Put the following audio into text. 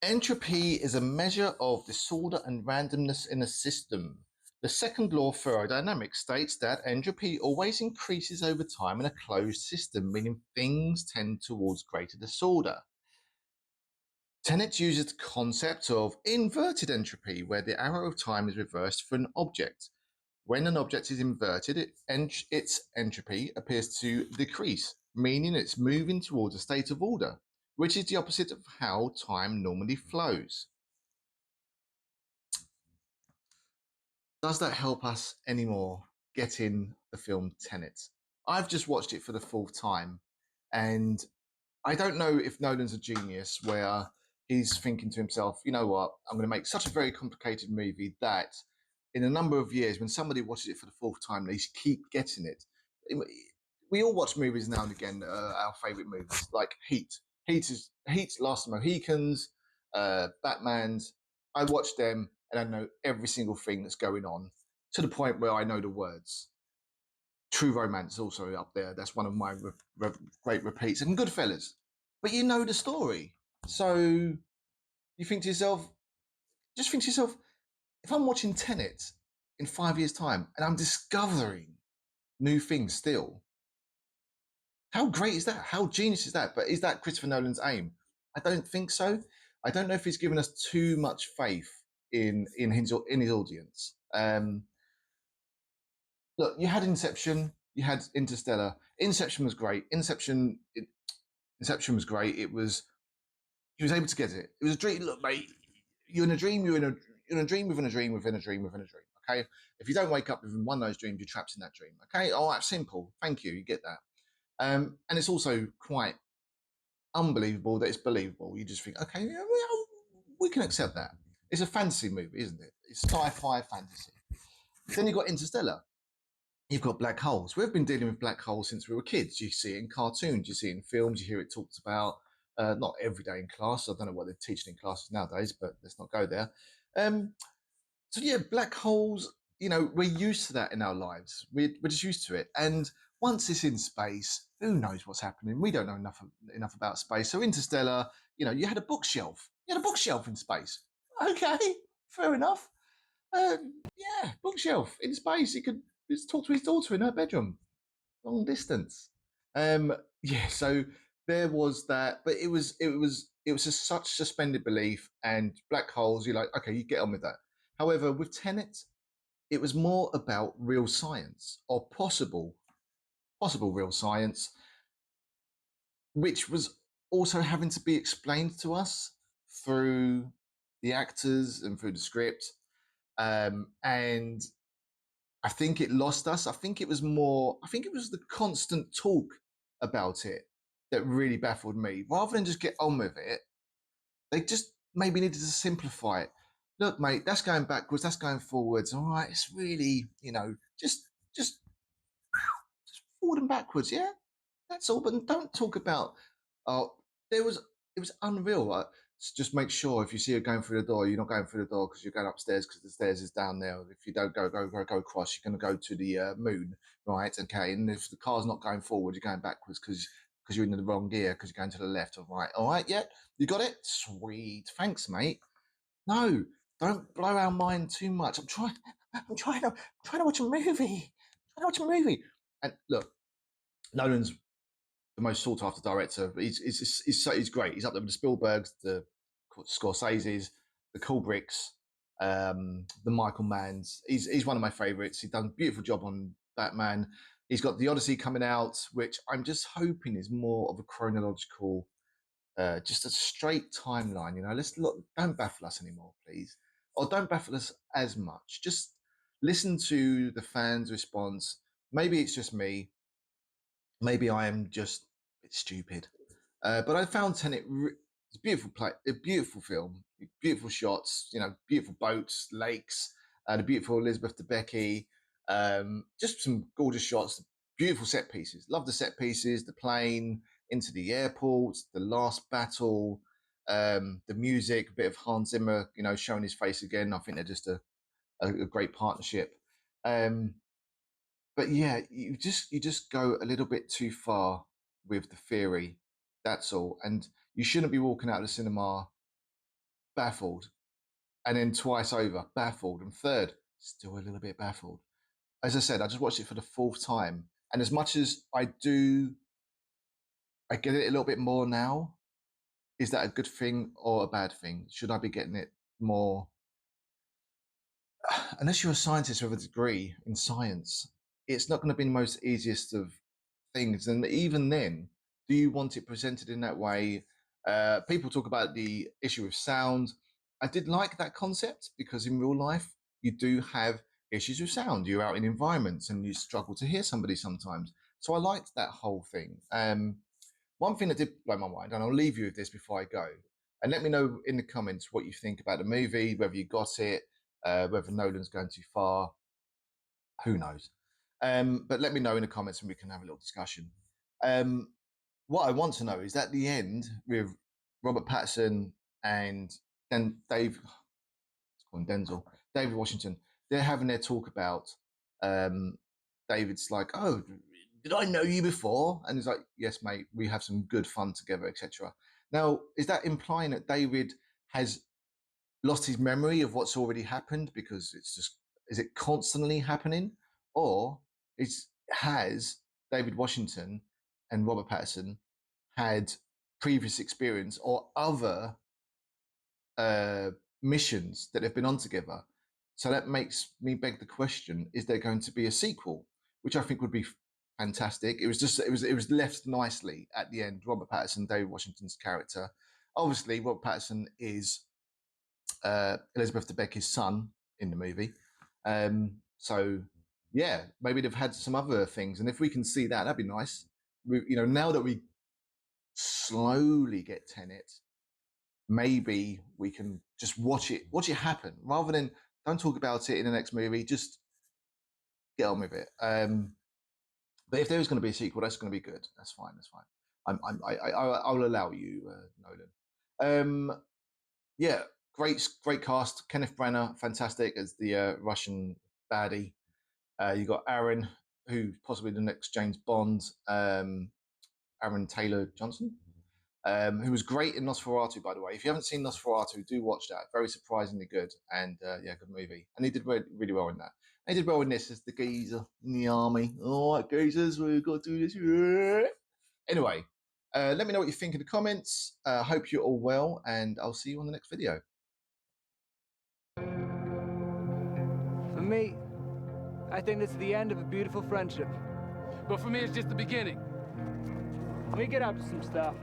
Entropy is a measure of disorder and randomness in a system. The second law of thermodynamics states that entropy always increases over time in a closed system, meaning things tend towards greater disorder. Tenet uses the concept of inverted entropy, where the arrow of time is reversed for an object. When an object is inverted, its entropy appears to decrease, meaning it's moving towards a state of order, which is the opposite of how time normally flows. Does that help us anymore getting the film Tenet? I've just watched it for the fourth time, and I don't know if Nolan's a genius where he's thinking to himself, you know what, I'm going to make such a very complicated movie that in a number of years, when somebody watches it for the fourth time, they keep getting it. We all watch movies now and again, our favourite movies, like Heat. Heat's Last of the Mohicans, Batman's. I watch them and I know every single thing that's going on to the point where I know the words. True Romance also up there. That's one of my great repeats. And Goodfellas. But you know the story. So you think to yourself, just think to yourself, if I'm watching Tenet in 5 years' time and I'm discovering new things still, how great is that? How genius is that? But is that Christopher Nolan's aim? I don't think so. I don't know if he's given us too much faith in his audience. Look, you had Inception, you had Interstellar. Inception was great. Inception was great. He was able to get it. It was a dream. Look, mate, you're in a dream. You're in a dream within a dream within a dream within a dream. Okay, if you don't wake up within one of those dreams, you're trapped in that dream. Okay, all right, simple. Thank you. You get that. And it's also quite unbelievable that it's believable. You just think, okay, yeah, well, we can accept that. It's a fantasy movie, isn't it? It's sci-fi fantasy. Then you've got Interstellar. You've got black holes. We've been dealing with black holes since we were kids. You see it in cartoons, you see it in films, you hear it talked about, not every day in class. I don't know what they're teaching in classes nowadays, but let's not go there. Um, so yeah, black holes, we're used to that in our lives. We're just used to it. And once it's in space, who knows what's happening? We don't know enough about space. So Interstellar, you had a bookshelf. You had a bookshelf in space. Okay, fair enough. Yeah, bookshelf in space. He could just talk to his daughter in her bedroom, long distance. Yeah, so there was that, but it was just such suspended belief and black holes. You're like, okay, you get on with that. However, with Tenet, it was more about real science or possible real science, which was also having to be explained to us through the actors and through the script. And I think it lost us. I think it was the constant talk about it that really baffled me. Rather than just get on with it, they just maybe needed to simplify it. Look, mate, that's going backwards, that's going forwards. All right, it's really, just forward and backwards, yeah? That's all. But don't talk about, oh, there was, it was unreal. Right? Just make sure if you see her going through the door, you're not going through the door because you're going upstairs because the stairs is down there. If you don't go across, you're going to go to the moon, right? Okay. And if the car's not going forward, you're going backwards because you're in the wrong gear because you're going to the left or right. All right, yeah, you got it. Sweet, thanks, mate. No, don't blow our mind too much. I'm trying to watch a movie. I'm trying to watch a movie. And look, Nolan's the most sought after director. He's great. He's up there with the Spielbergs, the Scorseses, the Kubricks, the Michael Manns. He's one of my favourites. He's done a beautiful job on Batman. He's got the Odyssey coming out, which I'm just hoping is more of a chronological, just a straight timeline. Let's look. Don't baffle us anymore, please, or don't baffle us as much. Just listen to the fans' response. Maybe it's just me. Maybe I am just a bit stupid. But I found Tenet. It's a beautiful play, a beautiful film, beautiful shots. Beautiful boats, lakes, the beautiful Elizabeth Debicki. Just some gorgeous shots, beautiful set pieces. Love the set pieces, the plane into the airport, the last battle, the music, a bit of Hans Zimmer, showing his face again. I think they're just a great partnership. Um, but yeah, you just go a little bit too far with the theory. That's all, and you shouldn't be walking out of the cinema baffled. And then twice over, baffled. And third, still a little bit baffled. As I said, I just watched it for the fourth time. And as much as I get it a little bit more now. Is that a good thing or a bad thing? Should I be getting it more? Unless you're a scientist with a degree in science, it's not going to be the most easiest of things. And even then, do you want it presented in that way? People talk about the issue of sound. I did like that concept because in real life, you do have issues with sound. You're out in environments and you struggle to hear somebody sometimes. So I liked that whole thing. One thing that did blow my mind, and I'll leave you with this before I go, and let me know in the comments what you think about the movie, whether you got it, whether Nolan's going too far, who knows. But let me know in the comments and we can have a little discussion. What I want to know is at the end with Robert Pattinson and then David Washington, they're having their talk about David's like, oh, did I know you before? And he's like, yes, mate, we have some good fun together, etc. Now, is that implying that David has lost his memory of what's already happened because is it constantly happening? Or has David Washington and Robert Pattinson had previous experience or other missions that they've been on together? So that makes me beg the question: is there going to be a sequel? Which I think would be fantastic. It was left nicely at the end. Robert Pattinson, David Washington's character. Obviously, Robert Pattinson is Elizabeth Debicki's son in the movie. So yeah, maybe they've had some other things, and if we can see that, that'd be nice. Now that we slowly get Tenet, maybe we can just watch it happen rather than don't talk about it in the next movie. Just get on with it. But if there is going to be a sequel, that's going to be good. That's fine. That's fine. I'll allow you, Nolan. Yeah, great cast. Kenneth Branagh, fantastic as the Russian baddie. You got Aaron, who's possibly the next James Bond. Aaron Taylor Johnson, who was great in Nosferatu, by the way. If you haven't seen Nosferatu, do watch that. Very surprisingly good, and yeah, good movie. And he did really well in that. And he did well in this as the geezer in the army. All right, geezers, we've got to do this. Anyway, let me know what you think in the comments. Hope you're all well, and I'll see you on the next video. For me, I think this is the end of a beautiful friendship. But for me, it's just the beginning. We get up to some stuff.